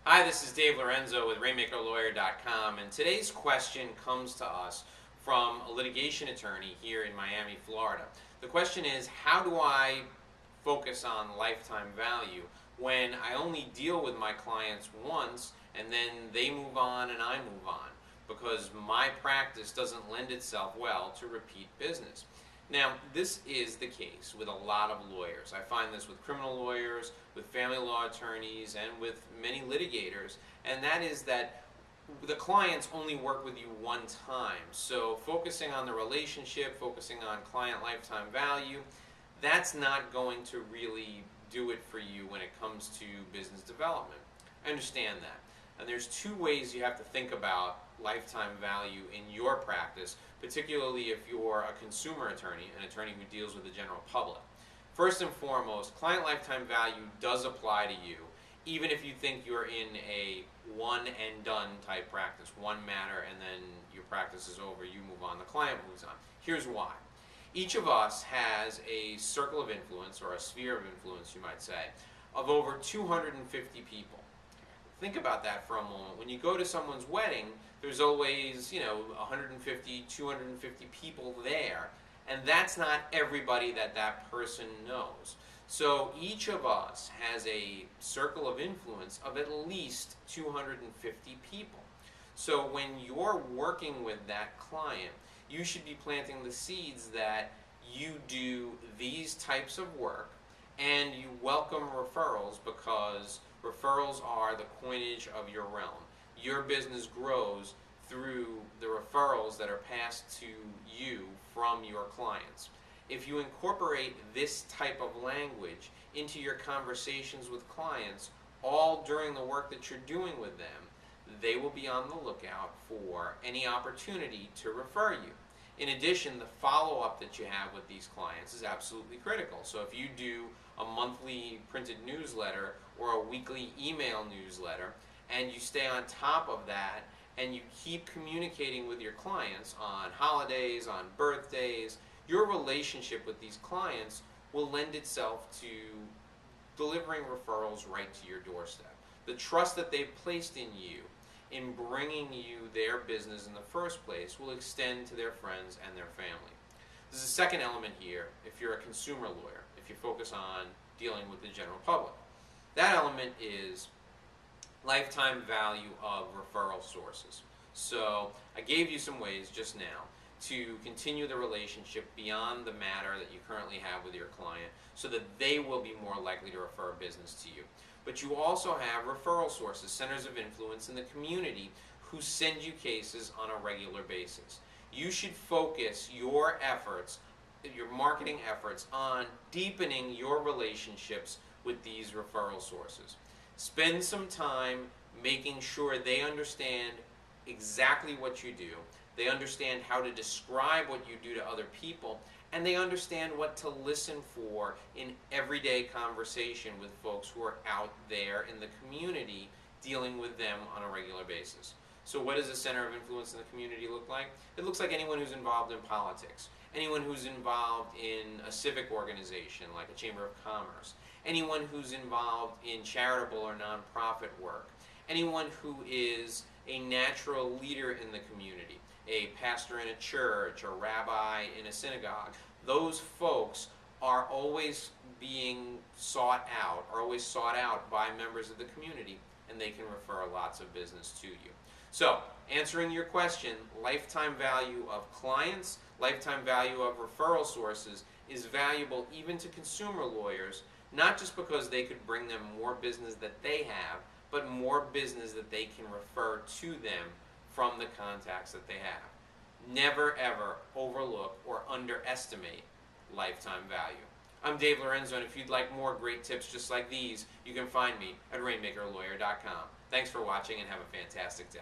Hi, this is Dave Lorenzo with RainmakerLawyer.com, and today's question comes to us from a litigation attorney here in Miami, Florida. The question is, how do I focus on lifetime value when I only deal with my clients once and then they move on and I move on, because my practice doesn't lend itself well to repeat business? Now, this is the case with a lot of lawyers. I find this with criminal lawyers, with family law attorneys, and with many litigators, and that is that the clients only work with you one time. So focusing on the relationship, focusing on client lifetime value, that's not going to really do it for you when it comes to business development. I understand that. And there's two ways you have to think about lifetime value in your practice, particularly if you're a consumer attorney, an attorney who deals with the general public. First and foremost, client lifetime value does apply to you, even if you think you're in a one and done type practice, one matter and then your practice is over, you move on, the client moves on. Here's why. Each of us has a circle of influence, or a sphere of influence you might say, of over 250 people. Think about that for a moment. When you go to someone's wedding, there's always, 150, 250 people there, and that's not everybody that person knows. So each of us has a circle of influence of at least 250 people. So when you're working with that client, you should be planting the seeds that you do these types of work and you welcome referrals, because referrals are the coinage of your realm. Your business grows through the referrals that are passed to you from your clients. If you incorporate this type of language into your conversations with clients, all during the work that you're doing with them, they will be on the lookout for any opportunity to refer you. In addition, the follow-up that you have with these clients is absolutely critical. So if you do a monthly printed newsletter or a weekly email newsletter, and you stay on top of that, and you keep communicating with your clients on holidays, on birthdays, your relationship with these clients will lend itself to delivering referrals right to your doorstep. The trust that they've placed in you, in bringing you their business in the first place, will extend to their friends and their family. There's a second element here if you're a consumer lawyer, if you focus on dealing with the general public. That element is lifetime value of referral sources. So I gave you some ways just now to continue the relationship beyond the matter that you currently have with your client, so that they will be more likely to refer business to you. But you also have referral sources, centers of influence in the community, who send you cases on a regular basis. You should focus your efforts, your marketing efforts, on deepening your relationships with these referral sources. Spend some time making sure they understand exactly what you do, they understand how to describe what you do to other people, and they understand what to listen for in everyday conversation with folks who are out there in the community dealing with them on a regular basis. So what does a center of influence in the community look like? It looks like anyone who's involved in politics, anyone who's involved in a civic organization like a chamber of commerce, anyone who's involved in charitable or nonprofit work, anyone who is a natural leader in the community, a pastor in a church, a rabbi in a synagogue. Those folks are always being sought out, by members of the community, and they can refer lots of business to you. So, answering your question, lifetime value of clients, lifetime value of referral sources is valuable even to consumer lawyers, not just because they could bring them more business that they have, but more business that they can refer to them from the contacts that they have. Never ever overlook or underestimate lifetime value. I'm Dave Lorenzo, and if you'd like more great tips just like these, you can find me at RainmakerLawyer.com. Thanks for watching, and have a fantastic day.